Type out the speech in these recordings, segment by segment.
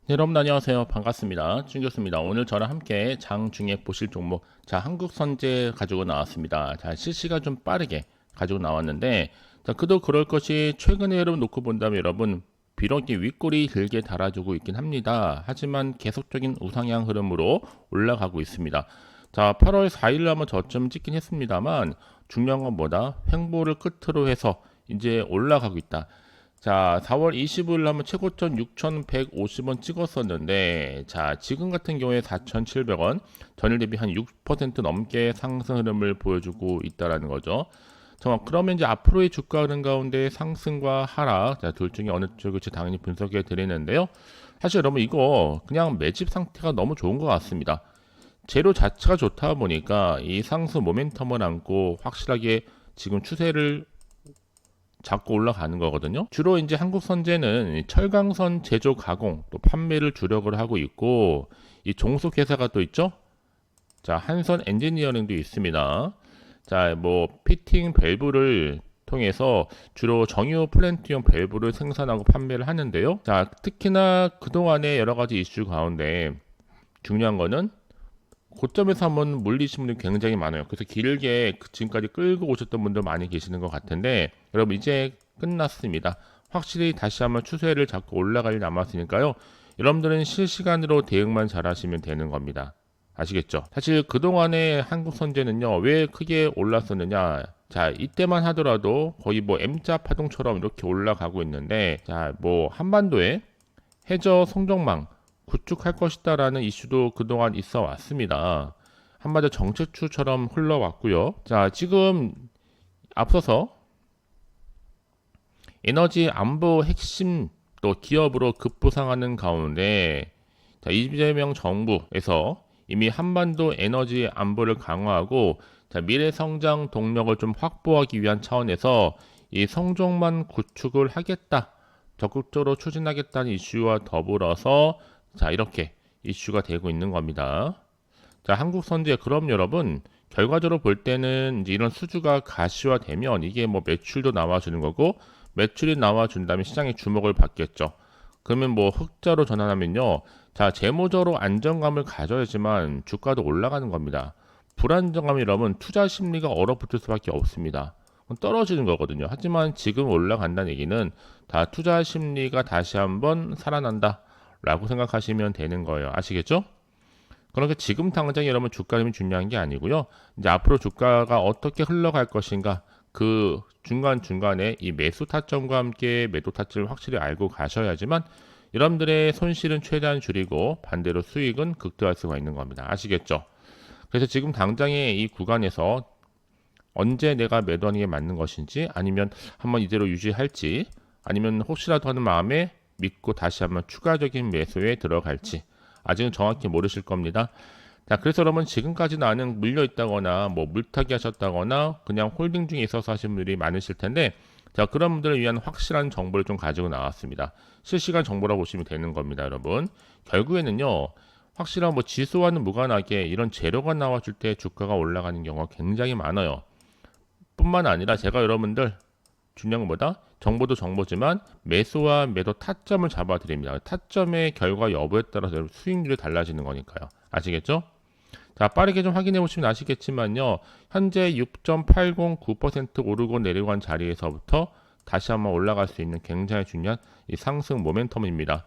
네, 여러분 안녕하세요. 반갑습니다. 준 교수입니다. 오늘 저랑 함께 장중에 보실 종목, 한국선제 가지고 나왔습니다. 실시간 좀 빠르게 가지고 나왔는데, 그도 그럴 것이 최근에 여러분 놓고 본다면 여러분 비록 이 윗골이 길게 달아주고 있긴 합니다. 하지만 계속적인 우상향 흐름으로 올라가고 있습니다. 8월 4일 한번 저점 찍긴 했습니다만 중요한 건 뭐다? 횡보를 끝으로 해서 이제 올라가고 있다. 4월 25일 하면 최고점 6,150원 찍었었는데, 지금 같은 경우에 4,700원, 전일 대비 한 6% 넘게 상승 흐름을 보여주고 있다라는 거죠. 그러면 이제 앞으로의 주가 흐름 가운데 상승과 하락, 둘 중에 어느 쪽일지 당연히 분석해 드리는데요. 사실 여러분 이거 그냥 매집 상태가 너무 좋은 것 같습니다. 재료 자체가 좋다 보니까 이 상승 모멘텀을 안고 확실하게 지금 추세를 잡고 올라가는 거거든요. 주로 이제 한국 선제는 철강선 제조 가공 또 판매를 주력을 하고 있고, 이 종속 회사가 또 있죠. 한선 엔지니어링도 있습니다. 피팅 밸브를 통해서 주로 정유 플랜트용 밸브를 생산하고 판매를 하는데요. 특히나 그동안의 여러 가지 이슈 가운데 중요한 거는 고점에서 한번 물리신 분이 굉장히 많아요. 그래서 길게 지금까지 끌고 오셨던 분들 많이 계시는 것 같은데, 여러분 이제 끝났습니다. 확실히 다시 한번 추세를 잡고 올라갈 일 남았으니까요. 여러분들은 실시간으로 대응만 잘 하시면 되는 겁니다. 아시겠죠? 사실 그동안의 한국 선제는요, 왜 크게 올랐었느냐? 이때만 하더라도 거의 뭐 M자 파동처럼 이렇게 올라가고 있는데, 한반도에 해저 송정망 구축할 것이다라는 이슈도 그동안 있어 왔습니다. 한마디로 정책추처럼 흘러왔고요. 지금 앞서서 에너지 안보 핵심 또 기업으로 급부상하는 가운데, 이재명 정부에서 이미 한반도 에너지 안보를 강화하고 미래 성장 동력을 좀 확보하기 위한 차원에서 이 성종만 구축을 하겠다, 적극적으로 추진하겠다는 이슈와 더불어서 이렇게 이슈가 되고 있는 겁니다. 한국 선제, 그럼 여러분 결과적으로 볼 때는 이제 이런 수주가 가시화되면 이게 뭐 매출도 나와주는 거고, 매출이 나와준다면 시장의 주목을 받겠죠. 그러면 뭐 흑자로 전환하면요, 재무적으로 안정감을 가져야지만 주가도 올라가는 겁니다. 불안정감이 여러분 투자 심리가 얼어붙을 수밖에 없습니다. 떨어지는 거거든요. 하지만 지금 올라간다는 얘기는 다 투자 심리가 다시 한번 살아난다 라고 생각하시면 되는 거예요. 아시겠죠? 그러니까 지금 당장 여러분 주가 흐름이 중요한 게 아니고요. 이제 앞으로 주가가 어떻게 흘러갈 것인가, 그 중간중간에 이 매수 타점과 함께 매도 타점을 확실히 알고 가셔야지만 여러분들의 손실은 최대한 줄이고 반대로 수익은 극대화할 수가 있는 겁니다. 아시겠죠? 그래서 지금 당장의 이 구간에서 언제 내가 매도하는 게 맞는 것인지, 아니면 한번 이대로 유지할지, 아니면 혹시라도 하는 마음에 믿고 다시 한번 추가적인 매수에 들어갈지 아직은 정확히 모르실 겁니다. 그래서 여러분 지금까지 나는 물려 있다거나 뭐 물타기 하셨다거나 그냥 홀딩 중에 있어서 하신 분들이 많으실 텐데, 그런 분들을 위한 확실한 정보를 좀 가지고 나왔습니다. 실시간 정보라고 보시면 되는 겁니다, 여러분. 결국에는요, 확실한 뭐 지수와는 무관하게 이런 재료가 나와줄 때 주가가 올라가는 경우가 굉장히 많아요. 뿐만 아니라 제가 여러분들 중요한 것보다 정보도 정보지만 매수와 매도 타점을 잡아드립니다. 타점의 결과 여부에 따라서 수익률이 달라지는 거니까요. 아시겠죠? 빠르게 좀 확인해 보시면 아시겠지만요. 현재 6.809% 오르고 내리고 한 자리에서부터 다시 한번 올라갈 수 있는 굉장히 중요한 이 상승 모멘텀입니다.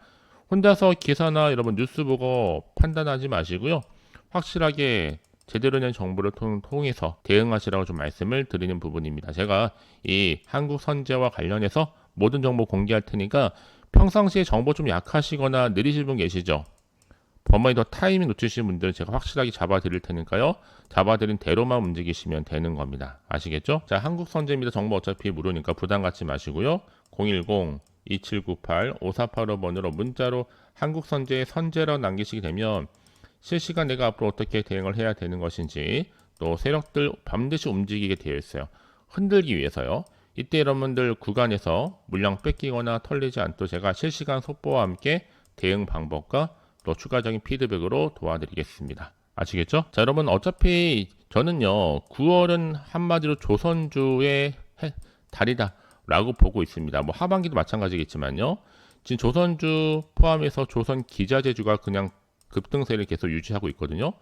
혼자서 기사나 여러분 뉴스 보고 판단하지 마시고요. 확실하게 제대로 된 정보를 통해서 대응하시라고 좀 말씀을 드리는 부분입니다. 제가 이 한국 선제와 관련해서 모든 정보 공개할 테니까 평상시에 정보 좀 약하시거나 느리실 분 계시죠? 번번이 더 타이밍 놓치신 분들은 제가 확실하게 잡아드릴 테니까요. 잡아드린 대로만 움직이시면 되는 겁니다. 아시겠죠? 한국 선제입니다. 정보 어차피 무료니까 부담 갖지 마시고요. 010-2798-5485번으로 문자로 한국 선제의 선제라고 남기시게 되면 실시간 내가 앞으로 어떻게 대응을 해야 되는 것인지, 또 세력들 반드시 움직이게 되어 있어요. 흔들기 위해서요. 이때 여러분들 구간에서 물량 뺏기거나 털리지 않도록 제가 실시간 속보와 함께 대응 방법과 또 추가적인 피드백으로 도와드리겠습니다. 아시겠죠? 여러분 어차피 저는요 9월은 한마디로 조선주의 달이다 라고 보고 있습니다. 뭐 하반기도 마찬가지겠지만요. 지금 조선주 포함해서 조선 기자재주가 그냥 급등세를 계속 유지하고 있거든요.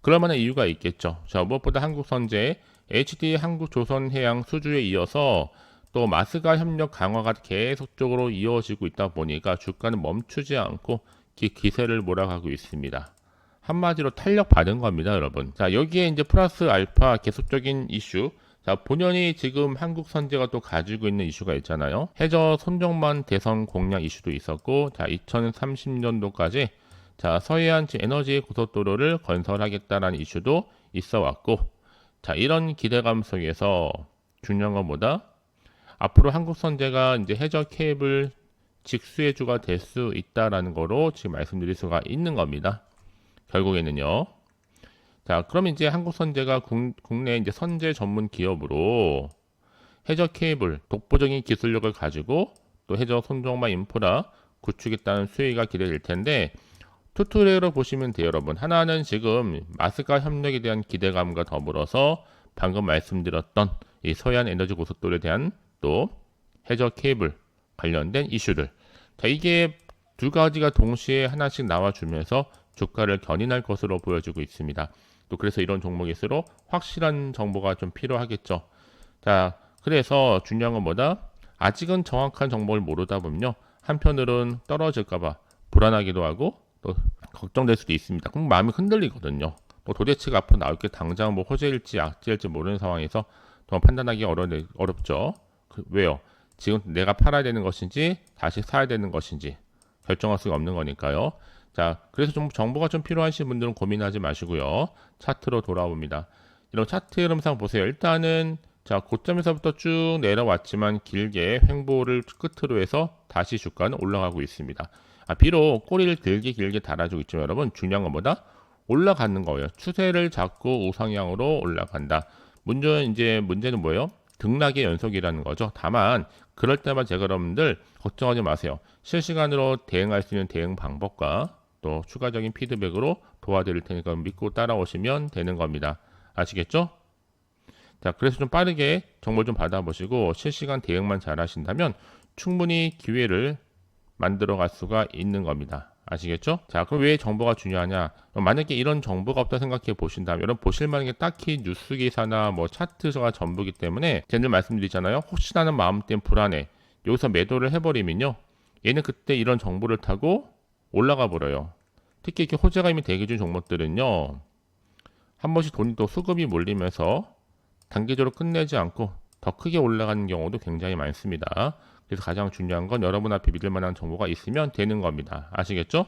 그럴 만한 이유가 있겠죠. 자, 무엇보다 한국선제, HD 한국조선해양 수주에 이어서 또 마스가 협력 강화가 계속적으로 이어지고 있다 보니까 주가는 멈추지 않고 기세를 몰아가고 있습니다. 한마디로 탄력 받은 겁니다, 여러분. 자, 여기에 이제 플러스 알파 계속적인 이슈. 자, 본연이 지금 한국 선제가 또 가지고 있는 이슈가 있잖아요. 해저 손정만 대선 공약 이슈도 있었고, 자, 2030년도까지 자, 서해안 에너지 고속도로를 건설하겠다라는 이슈도 있어 왔고, 자, 이런 기대감 속에서 중요한 건 뭐다? 앞으로 한국 선제가 이제 해저 케이블 직수혜주가 될 수 있다라는 거로 지금 말씀드릴 수가 있는 겁니다. 결국에는요. 자, 그럼 이제 한국선제가 국내 이제 선제 전문 기업으로 해저 케이블 독보적인 기술력을 가지고 또 해저 손정마 인프라 구축했다는 수혜가 기대될 텐데 투투레로 보시면 돼요, 여러분. 하나는 지금 마스가 협력에 대한 기대감과 더불어서 방금 말씀드렸던 이 서해안 에너지 고속도로에 대한 또 해저 케이블 관련된 이슈들. 자, 이게 두 가지가 동시에 하나씩 나와주면서 주가를 견인할 것으로 보여지고 있습니다. 또 그래서 이런 종목일수록 확실한 정보가 좀 필요하겠죠. 자, 그래서 중요한 건 뭐다? 아직은 정확한 정보를 모르다 보면요. 한편으로는 떨어질까봐 불안하기도 하고 또 걱정될 수도 있습니다. 그럼 마음이 흔들리거든요. 또 도대체가 앞으로 나올 게 당장 뭐 호재일지 악재일지 모르는 상황에서 더 판단하기 어렵죠. 왜요? 지금 내가 팔아야 되는 것인지 다시 사야 되는 것인지 결정할 수가 없는 거니까요. 자, 그래서 좀 정보가 좀 필요하신 분들은 고민하지 마시고요. 차트로 돌아옵니다. 이런 차트 흐름상 보세요. 일단은 자, 고점에서부터 쭉 내려왔지만 길게 횡보를 끝으로 해서 다시 주가는 올라가고 있습니다. 비록 꼬리를 길게 달아주고 있지만 여러분 중요한 것보다 올라가는 거예요. 추세를 잡고 우상향으로 올라간다. 문제는 뭐예요? 등락의 연속이라는 거죠. 다만 그럴 때만 제가 여러분들 걱정하지 마세요. 실시간으로 대응할 수 있는 대응 방법과 또 추가적인 피드백으로 도와드릴 테니까 믿고 따라오시면 되는 겁니다. 아시겠죠? 자, 그래서 좀 빠르게 정보를 좀 받아보시고 실시간 대응만 잘 하신다면 충분히 기회를 만들어 갈 수가 있는 겁니다. 아시겠죠? 자, 그럼 왜 정보가 중요하냐? 만약에 이런 정보가 없다 생각해 보신다면 여러분 보실 만한 게 딱히 뉴스 기사나 뭐 차트가 전부기 때문에 제가 늘 말씀드리잖아요. 혹시나 하는 마음 때문에 불안해. 여기서 매도를 해버리면요. 얘는 그때 이런 정보를 타고 올라가 버려요. 특히 이렇게 호재가 이미 대기 중 종목들은요. 한 번씩 돈이 또 수급이 몰리면서 단기적으로 끝내지 않고 더 크게 올라가는 경우도 굉장히 많습니다. 그래서 가장 중요한 건 여러분 앞에 믿을 만한 정보가 있으면 되는 겁니다. 아시겠죠?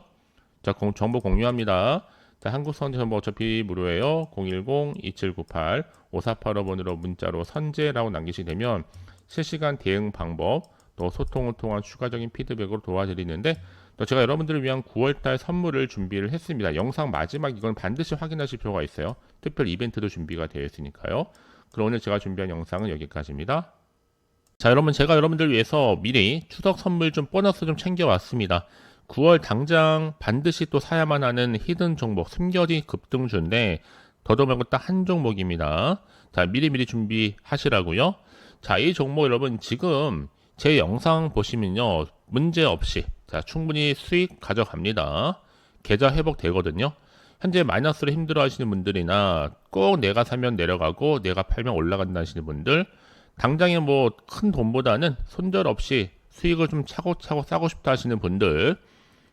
자, 정보 공유합니다. 자, 한국선제 정보 어차피 무료예요. 010-2798-5485번으로 문자로 선제라고 남기시게 되면 실시간 대응 방법 또 소통을 통한 추가적인 피드백으로 도와드리는데 또 제가 여러분들을 위한 9월달 선물을 준비를 했습니다. 영상 마지막 이건 반드시 확인하실 필요가 있어요. 특별 이벤트도 준비가 되어 있으니까요. 그럼 오늘 제가 준비한 영상은 여기까지입니다. 자, 여러분 제가 여러분들 위해서 미리 추석 선물 좀 보너스 좀 챙겨왔습니다. 9월 당장 반드시 또 사야만 하는 히든 종목 숨겨진 급등주인데 더도 말고 딱 한 종목입니다. 자, 미리 준비하시라고요. 자, 이 종목 여러분 지금 제 영상 보시면요 문제 없이 자 충분히 수익 가져갑니다. 계좌 회복 되거든요. 현재 마이너스로 힘들어 하시는 분들이나 꼭 내가 사면 내려가고 내가 팔면 올라간다 하시는 분들 당장에 뭐 큰 돈보다는 손절 없이 수익을 좀 차곡차곡 싸고 싶다 하시는 분들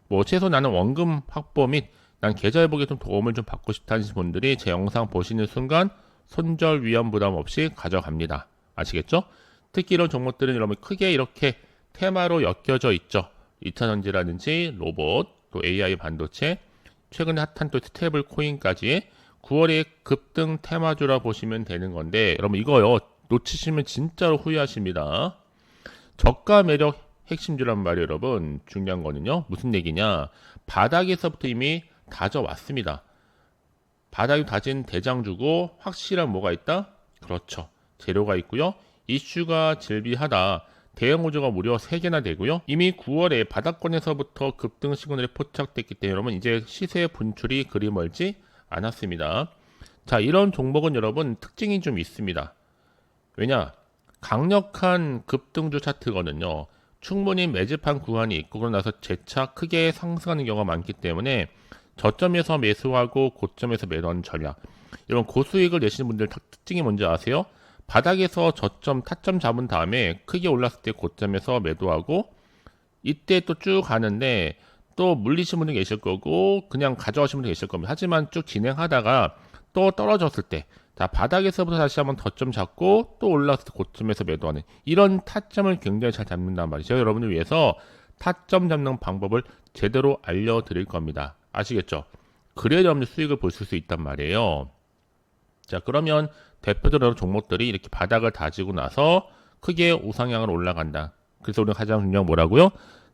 뭐 최소 나는 원금 확보 및 난 계좌 회복에 좀 도움을 좀 받고 싶다 하시는 분들이 제 영상 보시는 순간 손절 위험 부담 없이 가져갑니다. 아시겠죠? 특히 이런 종목들은 여러분 크게 이렇게 테마로 엮여져 있죠. 2차전지라든지 로봇, 또 AI 반도체, 최근에 핫한 또 스테이블 코인까지 9월에 급등 테마주라 보시면 되는 건데 여러분 이거요 놓치시면 진짜로 후회하십니다. 저가 매력 핵심주란 말이에요. 여러분 중요한 거는요 무슨 얘기냐 바닥에서부터 이미 다져왔습니다. 바닥이 다진 대장주고 확실한 뭐가 있다? 그렇죠. 재료가 있고요. 이슈가 질비하다. 대형 호조가 무려 3개나 되고요. 이미 9월에 바닥권에서부터 급등 시그널이 포착됐기 때문에 여러분 이제 시세 분출이 그리 멀지 않았습니다. 자, 이런 종목은 여러분 특징이 좀 있습니다. 왜냐? 강력한 급등주 차트거든요. 충분히 매집한 구간이 있고 그러고 나서 재차 크게 상승하는 경우가 많기 때문에 저점에서 매수하고 고점에서 매도하는 전략, 이런 고수익을 내시는 분들 특징이 뭔지 아세요? 바닥에서 저점 타점 잡은 다음에 크게 올랐을 때 고점에서 매도하고 이때 또 쭉 가는데 또 물리신 분도 계실 거고 그냥 가져가신 분도 계실 겁니다. 하지만 쭉 진행하다가 또 떨어졌을 때, 자, 바닥에서부터 다시 한번 저점 잡고 또 올랐을 때 고점에서 매도하는 이런 타점을 굉장히 잘 잡는단 말이죠. 여러분을 위해서 타점 잡는 방법을 제대로 알려드릴 겁니다. 아시겠죠? 그래야 여러분들 수익을 보실 수 있단 말이에요. 자, 그러면 대표적으로 종목들이 이렇게 바닥을 다지고 나서 크게 우상향으로 올라간다. 그래서 우리가 가장 중요한 뭐라고요?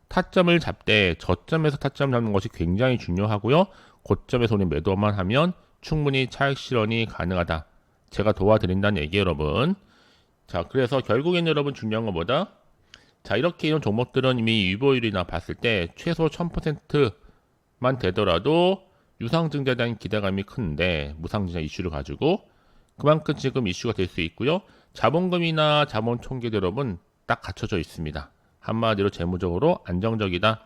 타점을 잡되 저점에서 타점 잡는 것이 굉장히 중요하고요. 고점에서 우리 매도만 하면 충분히 차익 실현이 가능하다. 제가 도와드린다는 얘기 여러분. 자, 그래서 결국엔 여러분 중요한 것보다, 자, 이렇게 이런 종목들은 이미 유보율이나 봤을 때 최소 1000%만 되더라도 유상증자에 대한 기대감이 큰데, 무상증자 이슈를 가지고 그만큼 지금 이슈가 될 수 있고요. 자본금이나 자본 총계도 여러분 딱 갖춰져 있습니다. 한마디로 재무적으로 안정적이다.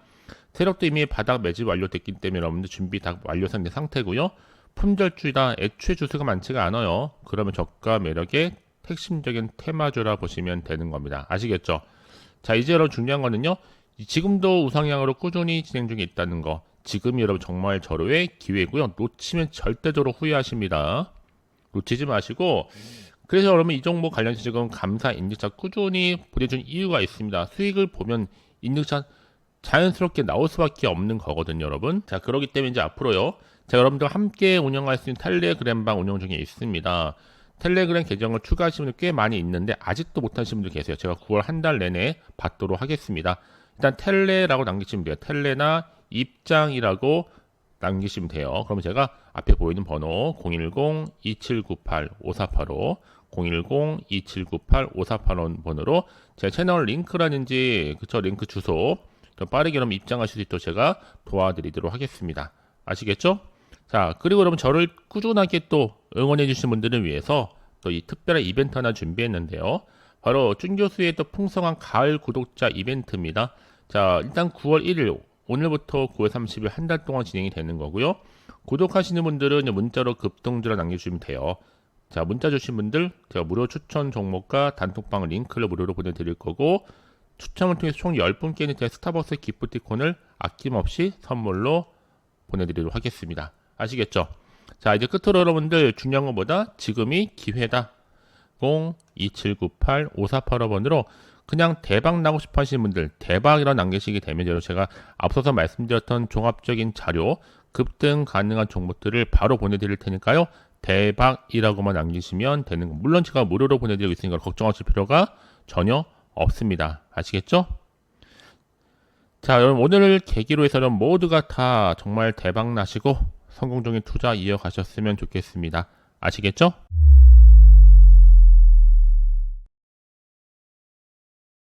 세력도 이미 바닥 매집 완료됐기 때문에 여러분들 준비 다 완료된 상태고요. 품절주이다. 애초에 주수가 많지가 않아요. 그러면 저가 매력의 핵심적인 테마주라 보시면 되는 겁니다. 아시겠죠? 자, 이제 여러분 중요한 거는요. 지금도 우상향으로 꾸준히 진행 중에 있다는 거. 지금이 여러분 정말 절호의 기회고요. 놓치면 절대적으로 후회하십니다. 놓치지 마시고, 그래서 여러분 이 종목 관련해서 지금 감사 인증샷 꾸준히 보내준 이유가 있습니다. 수익을 보면 인증샷 자연스럽게 나올 수밖에 없는 거거든요, 여러분. 자, 그렇기 때문에 이제 앞으로요. 자, 여러분들 함께 운영할 수 있는 텔레그램방 운영 중에 있습니다. 텔레그램 계정을 추가하시는 분들 꽤 많이 있는데 아직도 못하시는 분들 계세요. 제가 9월 한 달 내내 받도록 하겠습니다. 일단 텔레라고 남기시면 돼요. 텔레나 입장이라고 남기시면 돼요. 그러면 제가 앞에 보이는 번호 010-2798-5485 010-2798-5485 번호로 제 채널 링크라든지 그쵸 링크 주소 빠르게 그럼 입장하실 수 있도록 제가 도와드리도록 하겠습니다. 아시겠죠? 자, 그리고 여러분 저를 꾸준하게 또 응원해 주신 분들을 위해서 또 이 특별한 이벤트 하나 준비했는데요. 바로 쭌교수의 또 풍성한 가을 구독자 이벤트입니다. 자, 일단 9월 1일 오늘부터 9월 30일 한 달 동안 진행이 되는 거고요. 구독하시는 분들은 문자로 급등주라 남겨주시면 돼요. 자, 문자 주신 분들 제가 무료 추천 종목과 단톡방 링크를 무료로 보내드릴 거고, 추첨을 통해서 총 10분께는 제 스타벅스 기프티콘을 아낌없이 선물로 보내드리도록 하겠습니다. 아시겠죠? 자, 이제 끝으로 여러분들 중요한 것보다 지금이 기회다. 02798-5485번으로 그냥 대박 나고 싶어 하시는 분들 대박이라고 남기시게 되면 제가 앞서서 말씀드렸던 종합적인 자료 급등 가능한 종목들을 바로 보내드릴 테니까요. 대박이라고만 남기시면 되는 거. 물론 제가 무료로 보내드리고 있으니까 걱정하실 필요가 전혀 없습니다. 아시겠죠? 자, 여러분 오늘을 계기로 해서 여러분 모두가 다 정말 대박 나시고 성공적인 투자 이어가셨으면 좋겠습니다. 아시겠죠?